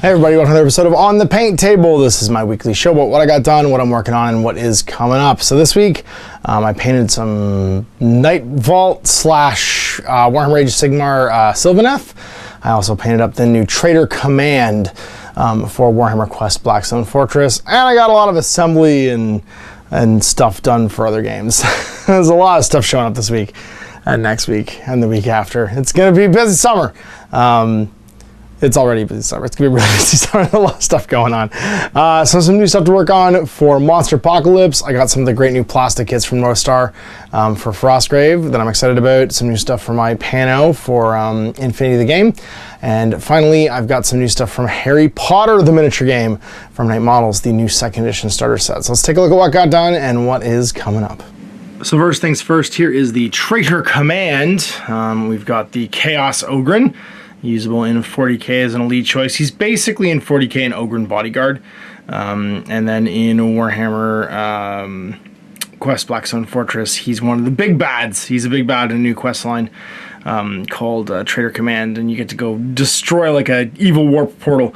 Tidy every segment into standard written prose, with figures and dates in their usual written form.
Hey everybody, welcome to another episode of On the Paint Table. This is my weekly show about what I got done, what I'm working on, and what is coming up. So this week, I painted some Night Vault slash Warhammer Age of Sigmar Sylvaneth. I also painted up the new Trader Command for Warhammer Quest Blackstone Fortress, and I got a lot of assembly and stuff done for other games. There's a lot of stuff showing up this week, and next week, and the week after. It's going to be a busy summer. It's already busy summer. It's going to be really busy summer. A lot of stuff going on. So some new stuff to work on for Monster Apocalypse. I got some of the great new plastic kits from North Star for Frostgrave that I'm excited about. Some new stuff for my Pano for Infinity the Game. And finally, I've got some new stuff from Harry Potter, the miniature game from Night Models, the new 2nd edition starter set. So let's take a look at what got done and what is coming up. So first things first, here is the Trader Command. We've got the Chaos Ogryn, usable in 40k as an elite choice. He's basically in 40k an Ogryn bodyguard. And then in Warhammer Quest Blackstone Fortress, he's one of the big bads. He's a big bad in a new quest line called Trader Command, and you get to go destroy like a evil warp portal.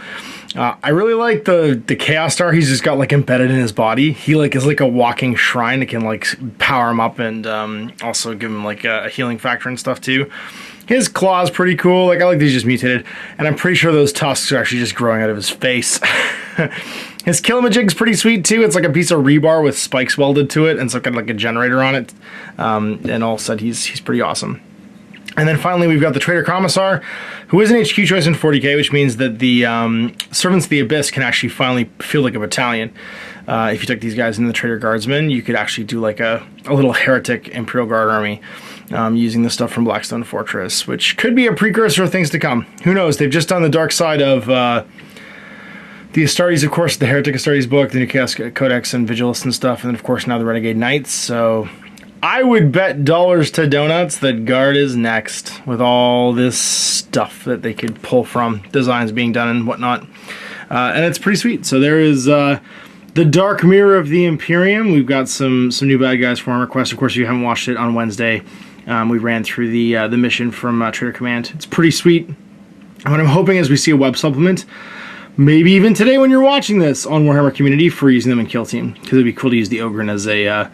I really like the Chaos Star. He's just got like embedded in his body. He like is like a walking shrine that can like power him up and also give him like a healing factor and stuff too. His claw's pretty cool. Like I like these just mutated, and I'm pretty sure those tusks are actually just growing out of his face. His Killamajig's pretty sweet too. It's like a piece of rebar with spikes welded to it, and so kind of like a generator on it. And all said, he's pretty awesome. And then finally, we've got the Trader Commissar, who is an HQ choice in 40k, which means that the Servants of the Abyss can actually finally feel like a battalion. If you took these guys into the Trader Guardsmen, you could actually do like a little heretic Imperial Guard army using the stuff from Blackstone Fortress, which could be a precursor of things to come. Who knows? They've just done the dark side of the Astartes, of course, the Heretic Astartes book, the new Chaos Codex and Vigilus and stuff, and then, of course, now the Renegade Knights. So I would bet dollars to donuts that Guard is next with all this stuff that they could pull from, designs being done and whatnot. And it's pretty sweet. So there is the Dark Mirror of the Imperium. We've got some new bad guys for Warhammer Quest. Of course, if you haven't watched it on Wednesday, we ran through the mission from Trader Command. It's pretty sweet. And what I'm hoping is we see a web supplement, maybe even today when you're watching this on Warhammer Community, for using them in Kill Team. Because it'd be cool to use the Ogryn as a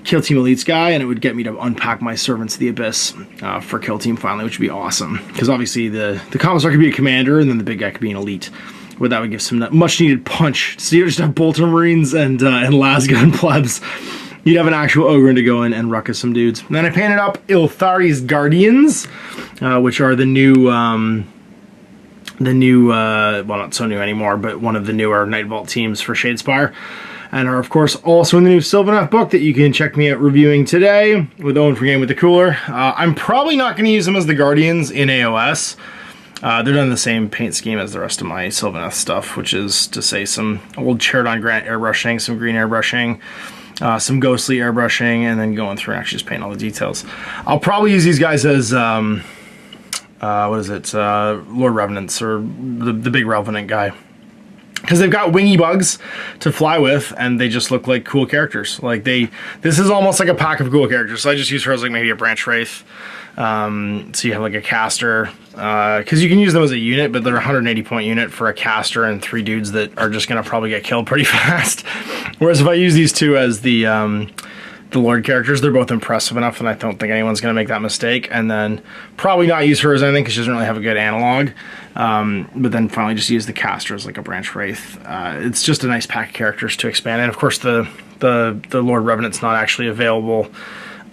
Kill Team Elites guy, and it would get me to unpack my Servants of the Abyss for Kill Team finally, which would be awesome. Because obviously the Commissar could be a commander, and then the big guy could be an elite. Where that would give some much needed punch. So you just have Bolter Marines and Lasgun plebs. You'd have an actual Ogryn to go in and ruckus some dudes. And then I painted up Ilthari's Guardians, which are the new, well, not so new anymore, but one of the newer Night Vault teams for Shadespire. And are, of course, also in the new Sylvaneth book that you can check me out reviewing today with Owen for Game with the Cooler. I'm probably not going to use them as the Guardians in AOS. They're done the same paint scheme as the rest of my Sylvaneth stuff, which is to say some old Charodon Grant airbrushing, some green airbrushing, some ghostly airbrushing, and then going through and actually just paint all the details. I'll probably use these guys as, Lord Revenants, or the big Revenant guy. Because they've got wingy bugs to fly with, and they just look like cool characters. Like this is almost like a pack of cool characters. So I just use her as like maybe a Branch Wraith. So you have like a caster, because you can use them as a unit, but they're a 180 point unit for a caster and 3 dudes that are just going to probably get killed pretty fast. Whereas if I use these 2 as the Lord characters, they're both impressive enough, and I don't think anyone's going to make that mistake. And then probably not use her as anything because she doesn't really have a good analog. But then finally just use the caster as like a Branch Wraith. It's just a nice pack of characters to expand. And of course the Lord Revenant's not actually available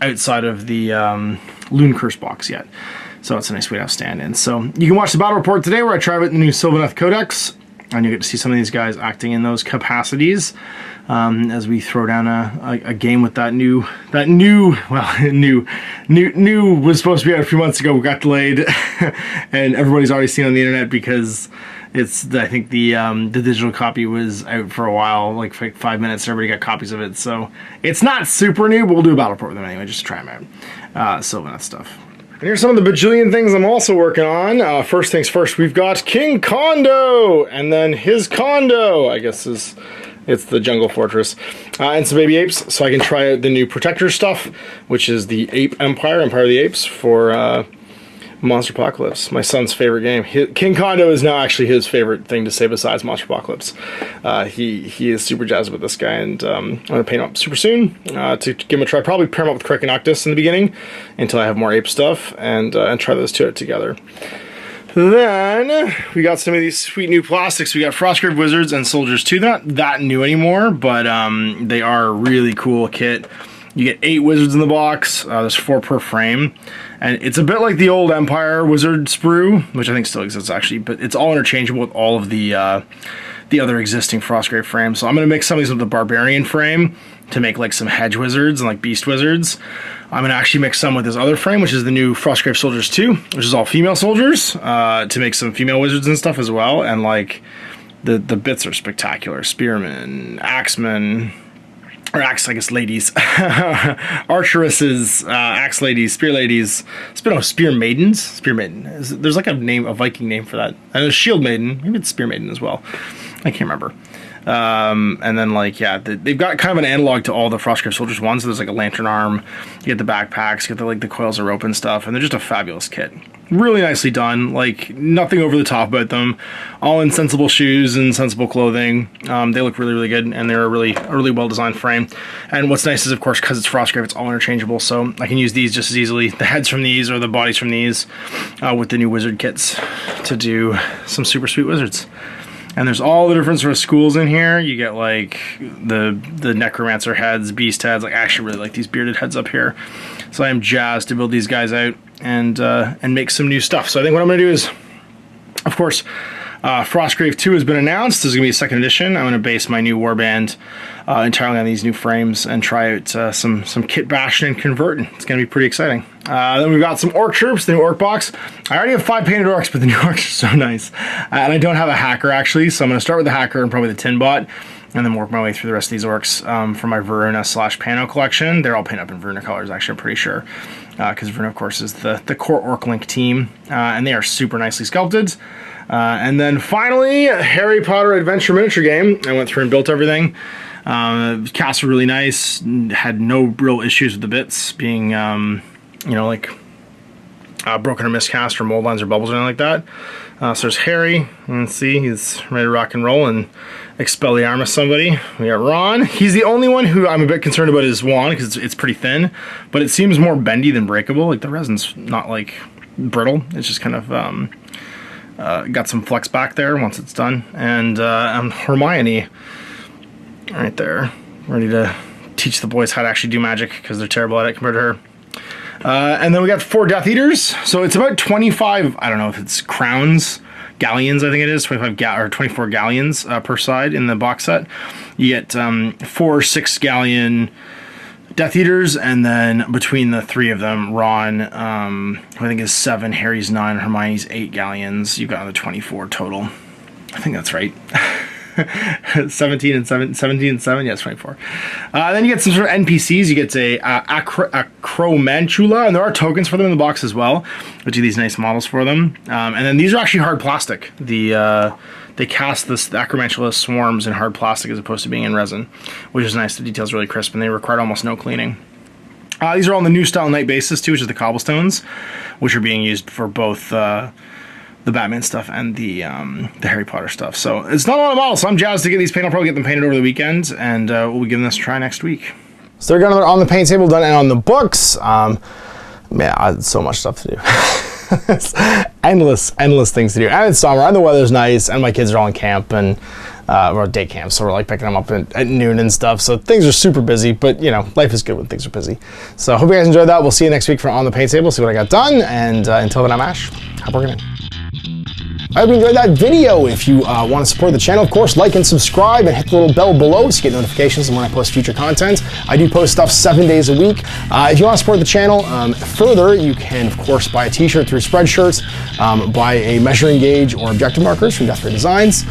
outside of the Loon Curse box yet. So it's a nice way to have stand-ins. So you can watch the battle report today where I try out the new Sylvaneth Codex, and you get to see some of these guys acting in those capacities as we throw down a game with that new was supposed to be out a few months ago, got delayed, and everybody's already seen on the internet because I think the digital copy was out for a while, like 5 minutes. Everybody got copies of it, so it's not super new, but we'll do a battle report with them anyway, just to try them out. Sylvaneth stuff. And here's some of the bajillion things I'm also working on. First things first, we've got King Kondo, and then his condo, I guess it's the Jungle Fortress, and some baby apes, so I can try out the new Protector stuff, which is the Ape Empire of the Apes for Monster Apocalypse, my son's favorite game. King Kondo is now actually his favorite thing to say besides Monster Apocalypse. He is super jazzed with this guy, and I'm going to paint him up super soon to give him a try. Probably pair him up with Crick and Noctis in the beginning until I have more ape stuff, and try those two out together. Then we got some of these sweet new plastics. We got Frostgrave Wizards and Soldiers 2. They're not that new anymore, but they are a really cool kit. You get 8 wizards in the box. There's 4 per frame. And it's a bit like the old Empire Wizard sprue, which I think still exists actually, but it's all interchangeable with all of the other existing Frostgrave frames. So I'm going to mix some of these with the Barbarian frame to make like some Hedge Wizards and like Beast Wizards. I'm going to actually mix some with this other frame, which is the new Frostgrave Soldiers 2, which is all female soldiers, to make some female wizards and stuff as well. And like the bits are spectacular. Spearmen, Axemen, or axe, I guess, ladies, archeresses, axe ladies, spear ladies, spear maidens, spear maiden. There's like a Viking name for that. And a shield maiden, maybe it's spear maiden as well. I can't remember. And then like, yeah, they've got kind of an analog to all the Frostgrave Soldiers ones. So there's like a lantern arm, you get the backpacks, you get the coils of rope and stuff, and they're just a fabulous kit. Really nicely done, like nothing over the top about them. All in sensible shoes and sensible clothing. They look really, really good, and they're a really well designed frame. And what's nice is, of course, because it's Frostgrave, it's all interchangeable, so I can use these just as easily, the heads from these or the bodies from these, with the new wizard kits to do some super sweet wizards. And there's all the different sort of schools in here. You get like the necromancer heads, beast heads. Like I actually really like these bearded heads up here. So I am jazzed to build these guys out and make some new stuff. So I think what I'm gonna do is, of course, Frostgrave 2 has been announced. This is gonna be a 2nd edition. I'm gonna base my new warband entirely on these new frames and try out some kit bashing and converting. It's gonna be pretty exciting. Then we've got some orc troops, the new orc box. I already have 5 painted orcs, but the new orcs are so nice. And I don't have a hacker actually, so I'm gonna start with the hacker and probably the tin bot, and then work my way through the rest of these orcs for my Veruna/Pano collection. They're all painted up in Veruna colors, actually, I'm pretty sure. Because Veruna, of course, is the core Orc Link team, and they are super nicely sculpted. And then finally, Harry Potter Adventure Miniature Game. I went through and built everything. Cast were really nice, had no real issues with the bits being, like broken or miscast or mold lines or bubbles or anything like that. So there's Harry. You can see he's ready to rock and roll and Expelliarmus somebody. We got Ron. He's the only one who I'm a bit concerned about his wand because it's pretty thin, but it seems more bendy than breakable. Like the resin's not like brittle. It's just kind of got some flex back there once it's done. And Hermione right there, ready to teach the boys how to actually do magic because they're terrible at it compared to her. And then we got 4 Death Eaters. So it's about 25, I don't know if it's crowns, galleons, I think it is, 24 galleons per side in the box set. You get 4 6-galleon Death Eaters, and then between the 3 of them, Ron, I think is 7, Harry's 9, Hermione's 8 galleons. You've got the 24 total. I think that's right. 17 and 7, yes, 24. Then you get some sort of NPCs. You get a Acromantula, and there are tokens for them in the box as well, which are these nice models for them. And then these are actually hard plastic. They cast the Acromantula swarms in hard plastic as opposed to being in resin, which is nice. The detail's really crisp, and they require almost no cleaning. These are all on the new style Knight bases too, which is the cobblestones, which are being used for both the Batman stuff and the Harry Potter stuff. So it's not a lot of models, so I'm jazzed to get these painted. I'll probably get them painted over the weekend, and we'll be giving this a try next week. So they're going on the paint table, done, and on the books. Man, so much stuff to do. It's endless things to do. And it's summer, and the weather's nice, and my kids are all in camp, and or day camp, so we're like picking them up at noon and stuff. So things are super busy, but you know, life is good when things are busy. So I hope you guys enjoyed that. We'll see you next week for On the Paint Table, see what I got done, and until then, I'm Ash. Happy working. I hope you enjoyed that video. If you want to support the channel, of course, like and subscribe and hit the little bell below so you get notifications when I post future content. I do post stuff 7 days a week. If you want to support the channel further, you can, of course, buy a t-shirt through Spreadshirts, buy a measuring gauge or objective markers from Death Ray Designs,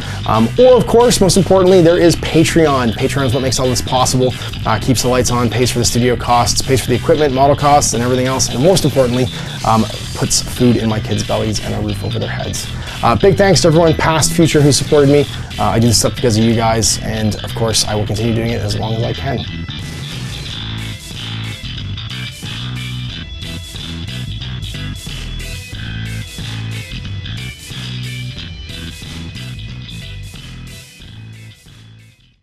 or, of course, most importantly, there is Patreon. Patreon is what makes all this possible, keeps the lights on, pays for the studio costs, pays for the equipment, model costs, and everything else, and most importantly, puts food in my kids' bellies and a roof over their heads. Big thanks to everyone, past, future, who supported me. I do this stuff because of you guys, and of course, I will continue doing it as long as I can.